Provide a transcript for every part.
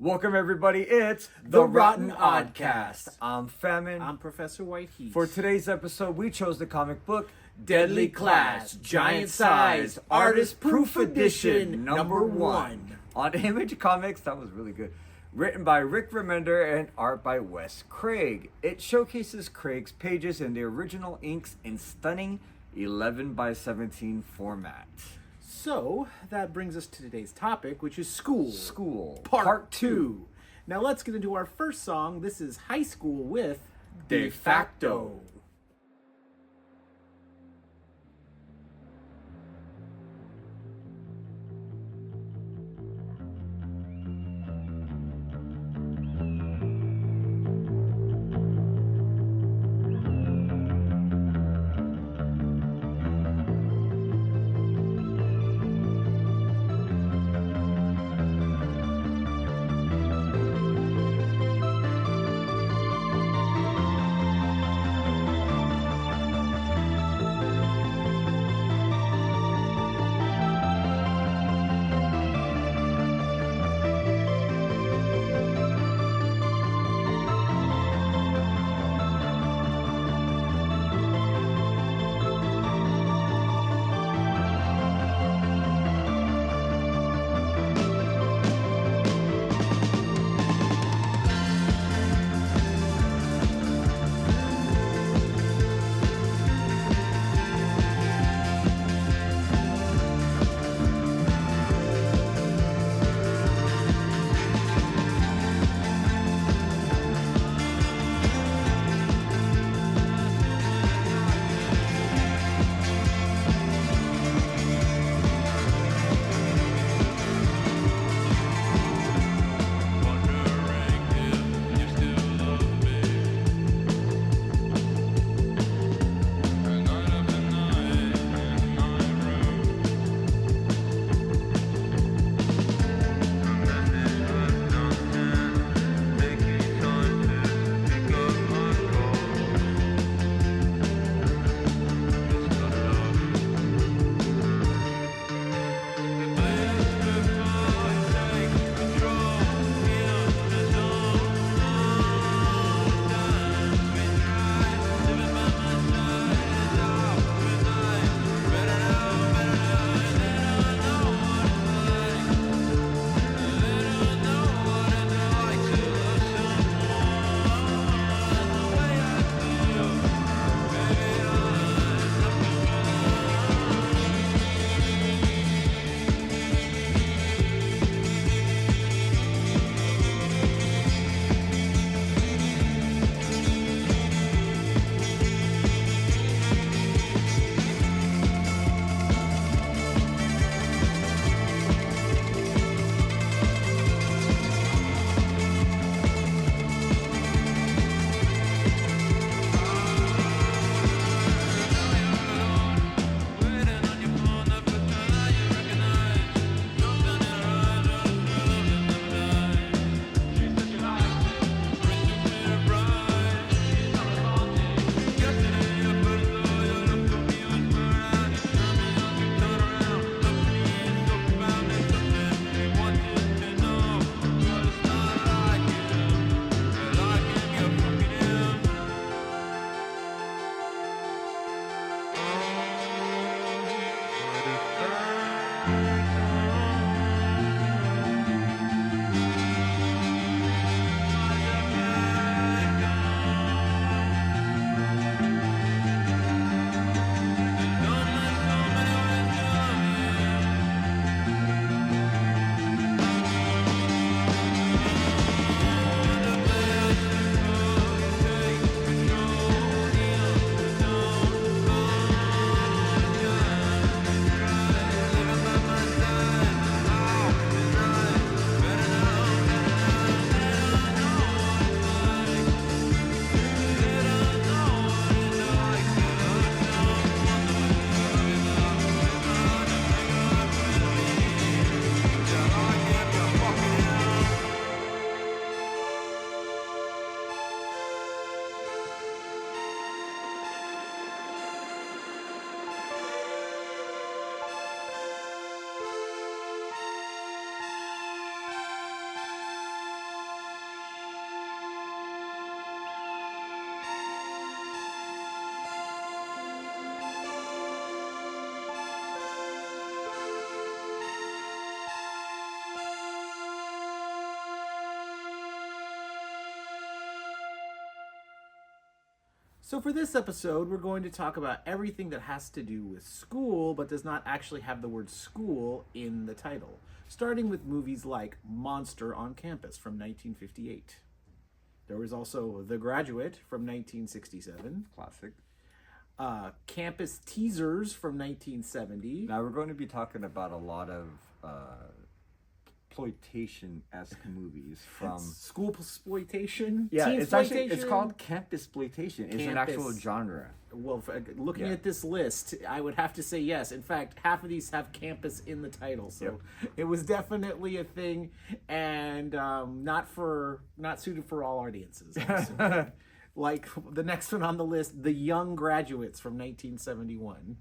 Welcome everybody, it's The R.O.T.N. Oddcast. I'm Famine. I'm Professor Whiteheat. For today's episode, we chose the comic book Deadly Class, Giant Size, Artist Proof Edition, number 1. On Image Comics. That was really good. Written by Rick Remender and art by Wes Craig. It showcases Craig's pages in the original inks in stunning 11x17 format. So, that brings us to today's topic, which is school. School. Part 2. Now let's get into our first song. This is High School with De Facto. So for this episode, we're going to talk about everything that has to do with school, but does not actually have the word school in the title. Starting with movies like Monster on Campus from 1958. There was also The Graduate from 1967. Classic. Campus Teasers from 1970. Now we're going to be talking about a lot of exploitation-esque movies from School exploitation. Yeah, Teen it's actually it's exploitation? called campus exploitation. It's an actual Campus. genre. Well, looking Yeah. at this list, I would have to say yes. In fact, half of these have campus in the title, so it was definitely a thing, and not suited for all audiences. I'm assuming. Like the next one on the list, The Young Graduates from 1971,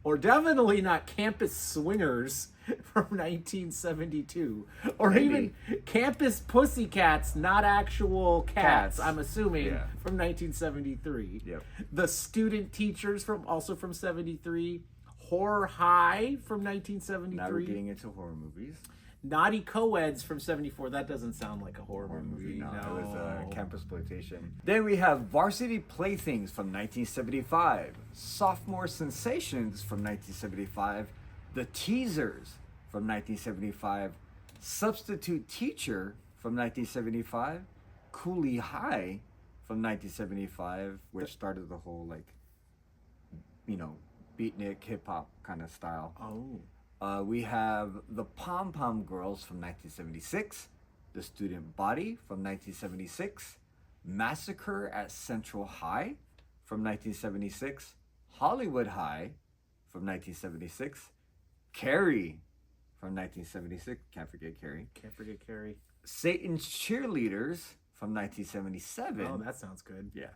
or definitely not Campus Swingers from 1972, or Maybe. even Campus Pussycats, not actual cats. I'm assuming Yeah. from 1973. Yep. The Student Teachers from 73. Horror High from 1973. Now we're getting into horror movies. Naughty Co-eds from 74. That doesn't sound like a horror movie. No, it was campus exploitation. Then we have Varsity Playthings from 1975, Sophomore Sensations from 1975, The Teasers from 1975, Substitute Teacher from 1975, Cooley High from 1975, which started the whole beatnik hip hop kind of style. Oh. We have The Pom Pom Girls from 1976, The Student Body from 1976, Massacre at Central High from 1976, Hollywood High from 1976, Carrie from 1976, can't forget Carrie, Can't forget Carrie. Satan's Cheerleaders from 1977. Oh, that sounds good. Yeah.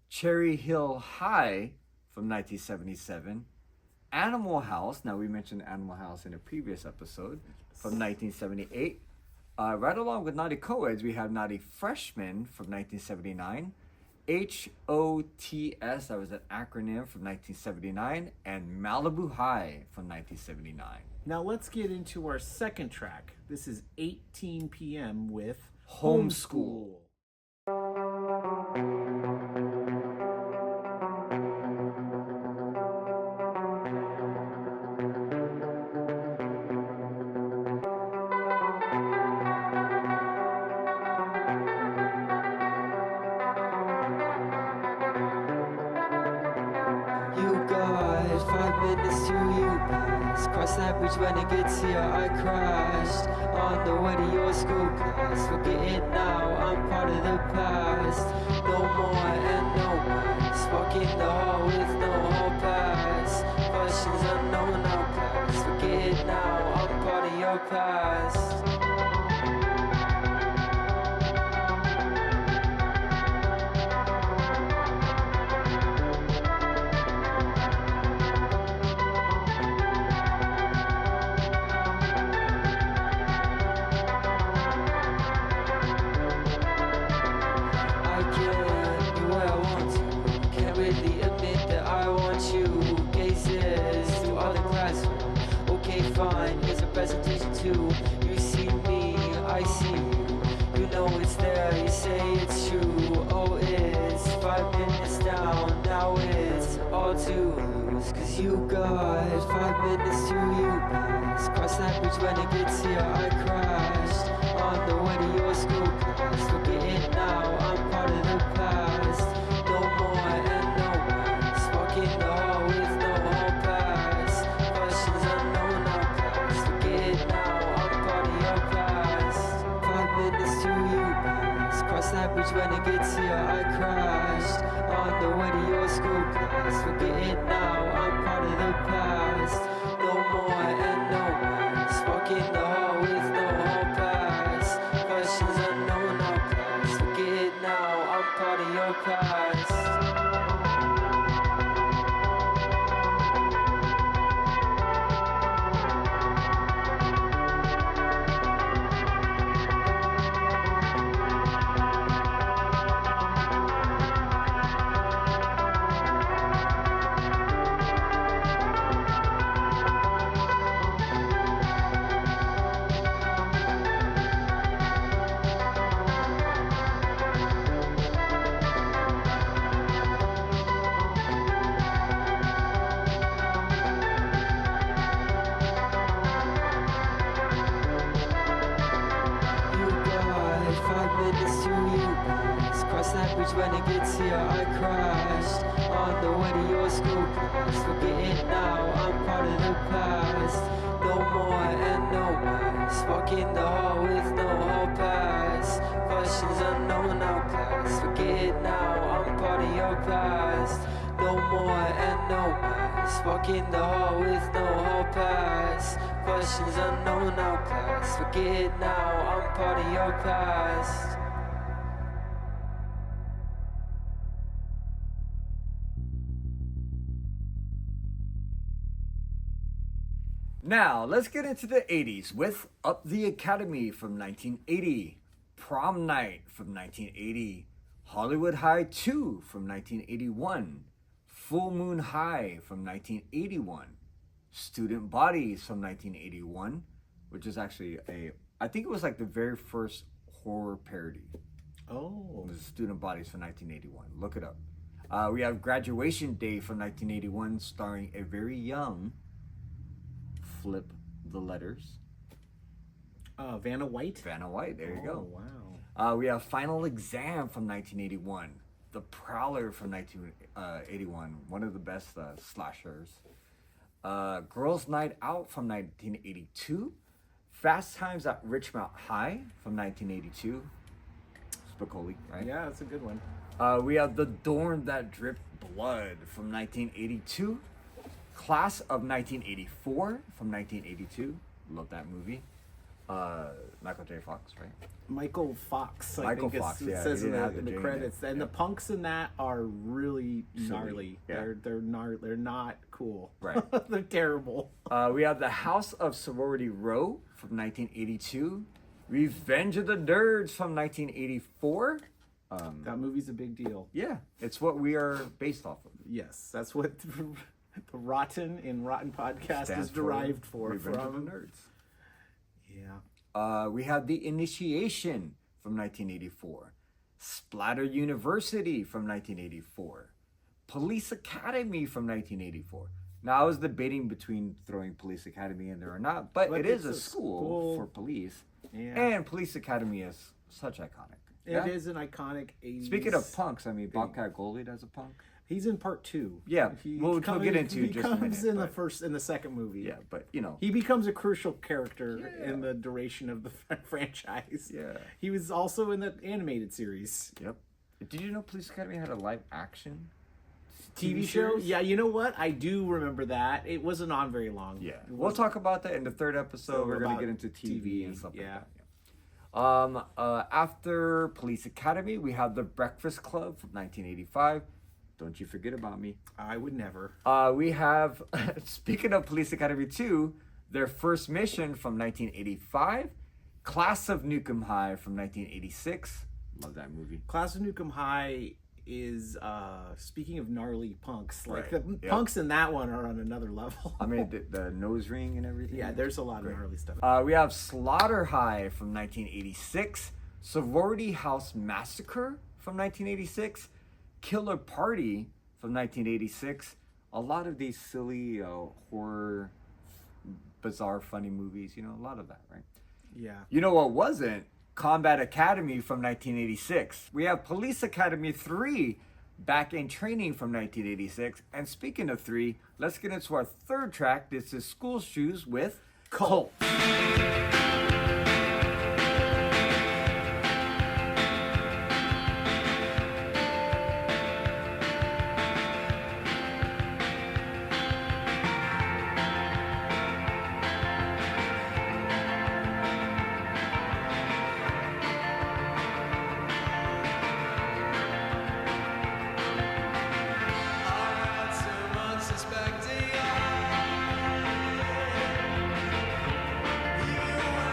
Cherry Hill High from 1977. Animal House, now we mentioned Animal House in a previous episode, from 1978. Right along with Naughty Co-eds, we have Naughty Freshmen from 1979. HOTS, that was an acronym, from 1979. And Malibu High from 1979. Now let's get into our second track. This is 18 p.m. with Homeschool. You got 5 minutes to you pass. Cross that bridge when it gets here. I crashed on the way to your school class. Forget it now, I'm part of the past. No more and no less. Walking the hall with no hall pass. Questions unknown outcast. Forget it now, I'm part of your past. I get you where I want to. Can't really admit that I want you. Gazes through all the classroom. Okay, fine, here's a presentation too. You see me, I see you. You know it's there, you say it's true. Oh, it's 5 minutes down, now it's all to lose. Cause you got 5 minutes to you pass. Cross that bridge when it gets here, I crashed on the way to your school class. Forget it now, I'm part of the past. No more and no less. Walking the hall with no hall pass. Questions unknown outcast. Forget it now, I'm part of your past. 5 minutes to you pass. Cross that bridge when it gets here, I crashed on the way to your school class. Forget it now, I'm part of the past. No more and no less. Walking the hall with no hall pass. Questions unknown outcast. Forget it now, I'm part of your past. 5 minutes to you guys. Cross that bridge when it gets here. I crashed on the way to your school class. Forget it now, I'm part of the past. No more and no less. Walk in the hall with no hall pass. Questions unknown outclass. Forget it now, I'm part of your past. No more and no less. Walk in the hall with no hall pass. Questions unknown outclass. Forget it now, I'm part of your past. Now, let's get into the 80s with Up the Academy from 1980, Prom Night from 1980, Hollywood High 2 from 1981, Full Moon High from 1981, Student Bodies from 1981, which is actually I think it was like the very first horror parody. Oh. It was Student Bodies from 1981. Look it up. We have Graduation Day from 1981, starring a very young Flip the Letters. Vanna White? Vanna White, there you go. Wow. We have Final Exam from 1981. The Prowler from 1981, one of the best slashers. Girls Night Out from 1982. Fast Times at Richmond High from 1982. Spicoli, right? Yeah, that's a good one. We have The Dorm That Dripped Blood from 1982. Class of 1984 from 1982. Love that movie. Michael J. Fox, right? Michael Fox, Michael I think Fox, it yeah, says he in didn't have the the J in credits. it. And Yeah. the punks in that are really gnarly. Yeah. They're not cool. Right. They're terrible. We have The House of Sorority Row from 1982. Revenge of the Nerds from 1984. That movie's a big deal. Yeah, it's what we are based off of. Yes, that's what the R.O.T.N in Rotten Podcast Stands is derived for. Revenge of the From Nerds. Yeah. We have The Initiation from 1984. Splatter University from 1984. Police Academy from 1984. Now, I was debating between throwing Police Academy in there or not, but it is it's a school for police. Yeah. And Police Academy is such iconic. It is an iconic 80s. Speaking of punks, I mean, Bobcat Goldthwait as a punk. He's in part 2. Yeah, we'll get into he just a comes minute, in but- in the second movie. Yeah, but you know. He becomes a crucial character Yeah. in the duration of the franchise. Yeah. He was also in the animated series. Yep. Did you know Police Academy had a live action TV show? series? Yeah, you know what? I do remember that. It wasn't on very long. Yeah. It We'll wasn't- talk about that in the third episode. So We're going to about get into TV and stuff yeah. like that. After Police Academy, we have The Breakfast Club from 1985. Don't you forget about me. I would never. We have, speaking of Police Academy 2, their first mission from 1985. Class of Nukem High from 1986. Love that movie. Class of Nukem High is, speaking of gnarly punks, like Right. the Yep. punks in that one are on another level. I mean, the nose ring and everything. Yeah, there's a lot of gnarly stuff. We have Slaughter High from 1986, Sorority House Massacre from 1986, Killer Party from 1986. A lot of these silly horror, bizarre, funny movies. You know, a lot of that, right? Yeah. You know what wasn't? Combat Academy from 1986. We have Police Academy 3 back in training from 1986. And speaking of 3, let's get into our third track. This is School Shoes with Cult. You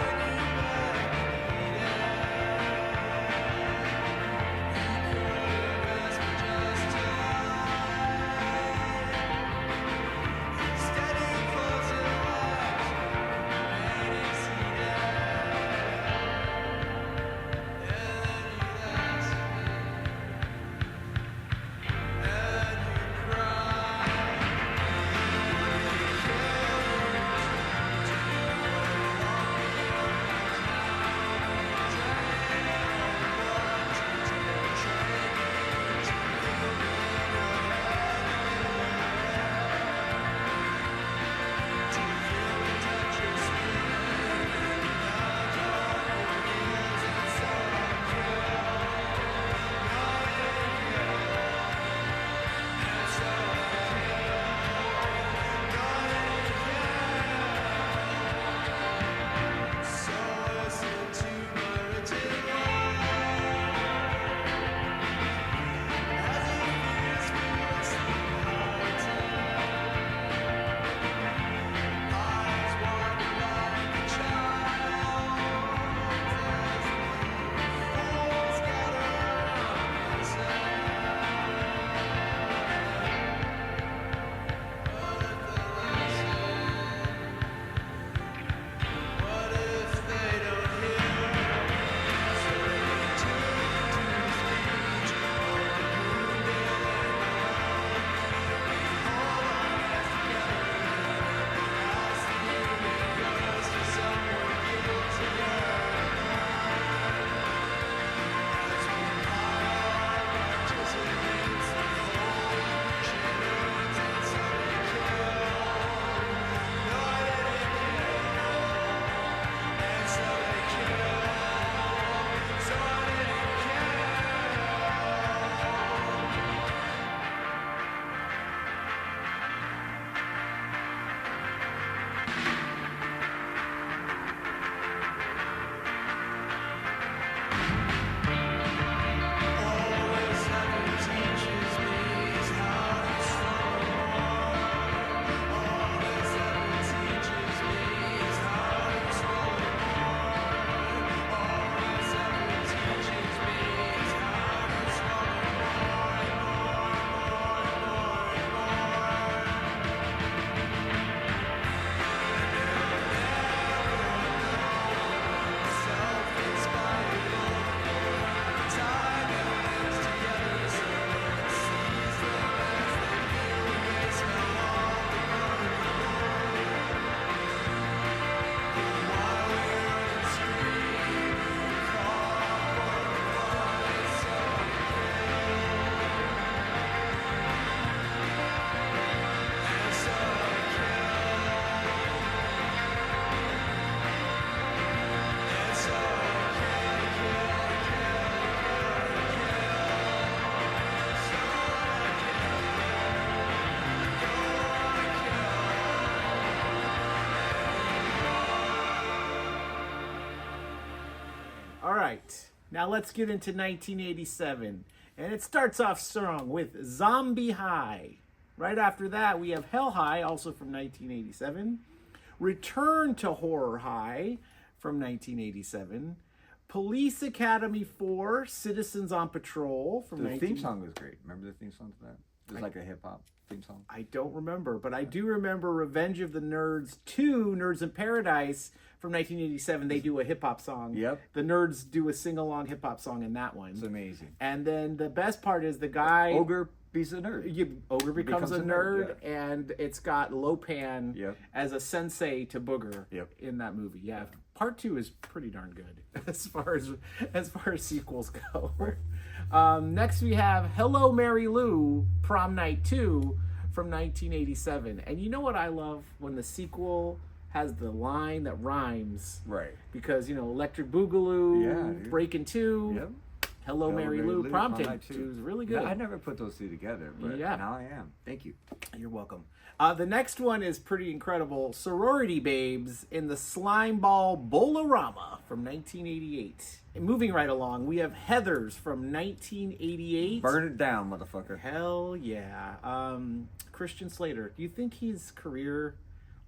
right. Now let's get into 1987. And it starts off strong with Zombie High. Right after that, we have Hell High, also from 1987. Return to Horror High from 1987. Police Academy 4, Citizens on Patrol from The theme song was great. Remember the theme song to that? It was like a hip-hop theme song. I don't remember, but I do remember Revenge of the Nerds 2, Nerds in Paradise from 1987. They do a hip-hop song. Yep. The Nerds do a sing-along hip-hop song in that one. It's amazing. And then the best part is the guy... Ogre becomes a nerd. Ogre becomes a nerd, and it's got Lopan Yep. as a sensei to Booger Yep. in that movie. Yeah, part 2 is pretty darn good as far as sequels go. Right. Next we have Hello Mary Lou, Prom Night 2 from 1987. And you know what I love? When the sequel has the line that rhymes. Right. Because, Electric Boogaloo, Yeah, dude. Breaking 2. Yep. Hello, Mary Lou, Prom Night 2 is really good. Yeah, I never put those two together, but now I am. Thank you. You're welcome. The next one is pretty incredible. Sorority Babes in the Slimeball Bowl-O-Rama from 1988. And moving right along, we have Heathers from 1988. Burn it down, motherfucker. Hell yeah. Christian Slater, do you think his career,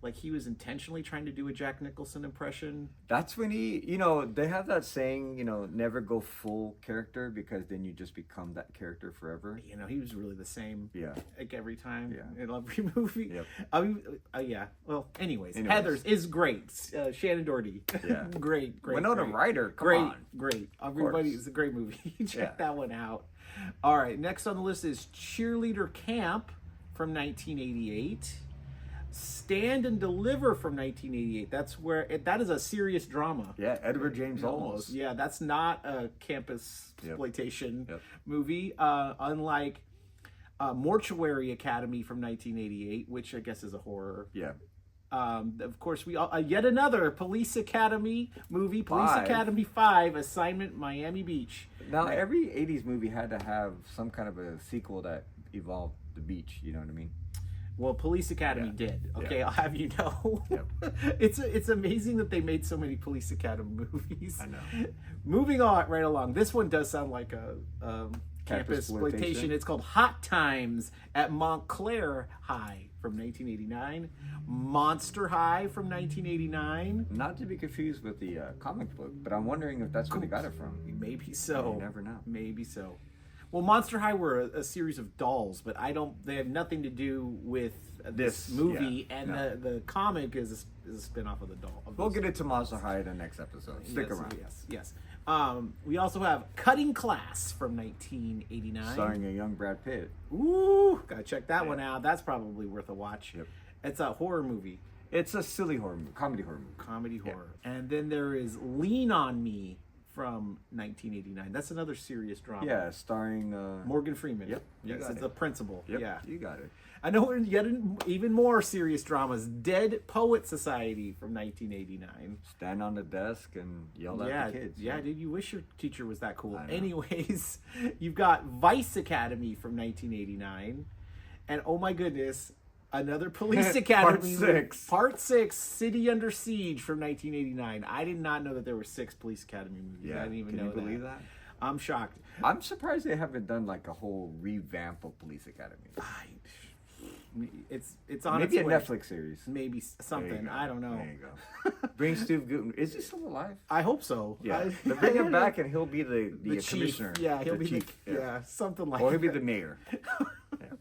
like he was intentionally trying to do a Jack Nicholson impression? That's when he, they have that saying, never go full character because then you just become that character forever. He was really the same. Yeah. Like every time. Yeah. In every movie. Yep. Yeah. Well, anyways. Heathers is great. Shannon Doherty. Yeah. great. Winona Ryder. Come Great. on. Great. Everybody, it's a great movie. Check Yeah. that one out. All right. Next on the list is Cheerleader Camp from 1988. Stand and Deliver from 1988. That's where that is a serious drama. Yeah, Edward James Olmos. Yeah, that's not a campus exploitation Yep. movie. Unlike Mortuary Academy from 1988, which I guess is a horror. Yeah. Of course, we yet another Police Academy movie, Police 5. Academy 5, Assignment Miami Beach. Now, every 80s movie had to have some kind of a sequel that evolved the beach, you know what I mean? Well, Police Academy Yeah. did. Okay, Yeah. I'll have you know. Yep. It's amazing that they made so many Police Academy movies. I know. Moving on right along. This one does sound like a campus exploitation. exploitation. It's called Hot Times at Montclair High from 1989. Monster High from 1989. Not to be confused with the comic book, but I'm wondering if that's where they got it from. Maybe so. You never know. Maybe so. Well, Monster High were a series of dolls, but they have nothing to do with this movie, yeah, and no. the comic is a spin-off of the doll. We'll get into Monster High in the next episode. Stick around. Yes. We also have Cutting Class from 1989. Starring a young Brad Pitt. Ooh, gotta check that one out. That's probably worth a watch. Yep. It's a horror movie. It's a silly horror movie, comedy horror movie. Comedy horror. And then there is Lean on Me from 1989. That's another serious drama. Yeah, starring Morgan Freeman. Yep, you Yes, got it's it. the principal. Yep, Yeah. you got it. I know yet even more serious dramas. Dead Poet Society from 1989. Stand on the desk and yell at the kids. Yeah, dude, you wish your teacher was that cool. I know. Anyways, you've got Vice Academy from 1989. And oh my goodness, another Police Academy. Part 6, City Under Siege from 1989. I did not know that there were 6 Police Academy movies. Yeah, I didn't even can know you believe that? I'm shocked. I'm surprised they haven't done like a whole revamp of Police Academy. It's on Maybe its a way. Netflix series. Maybe something. I don't know. There you go. Bring Steve Guttenberg. Is he still alive? I hope so. Yeah. They bring him back and he'll be the chief. commissioner. Yeah, he'll the be chief. something like Or he'll that. be the mayor.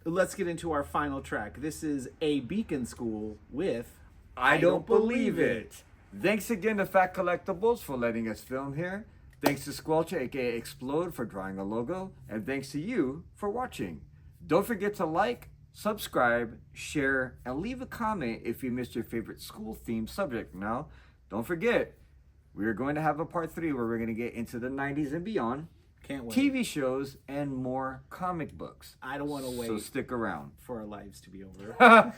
Let's get into our final track. This is A Beacon School with I Don't Believe It. Thanks again to Phat Collectables for letting us film here. Thanks to Squelcher, aka Explode, for drawing a logo. And thanks to you for watching. Don't forget to like, subscribe, share, and leave a comment if you missed your favorite school-themed subject. Now, don't forget, we are going to have a part 3 where we're going to get into the 90s and beyond. Can't wait. TV shows, and more comic books. I don't want to wait So stick around. for our lives to be over.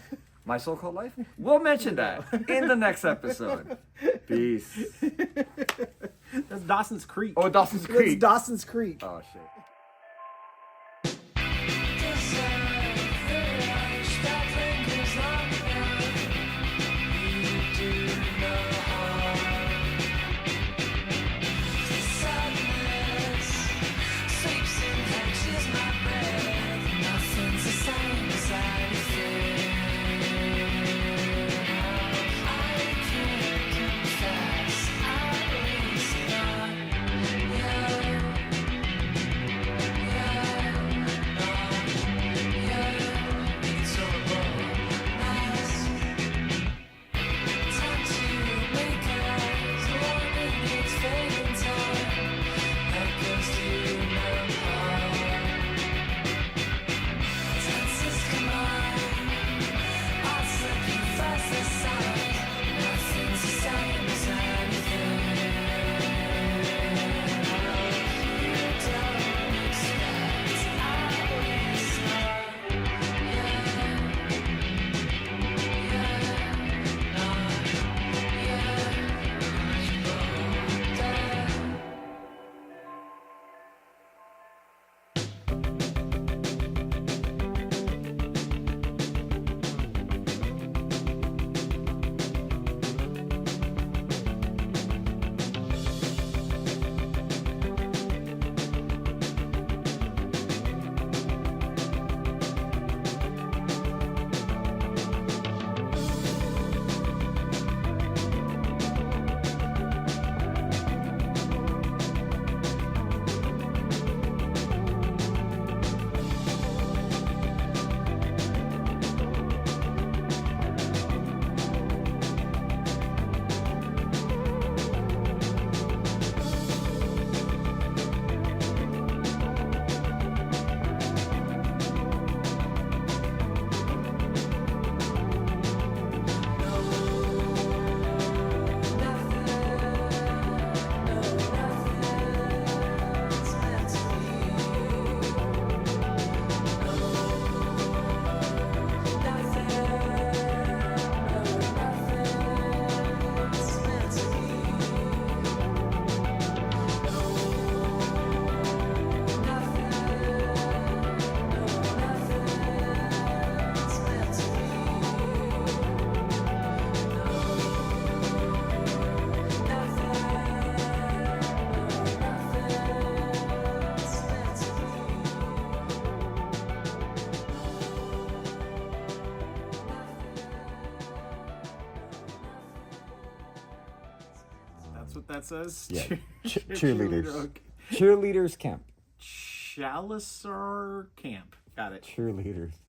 My so-called life? We'll mention that in the next episode. Peace. That's Dawson's Creek. Oh, Dawson's That's Creek. Dawson's Creek. Oh, shit. Sad That's what that says? Yeah. Cheerleaders. Cheerleader, okay. Cheerleaders camp. Chalicer Camp. Got it. Cheerleaders.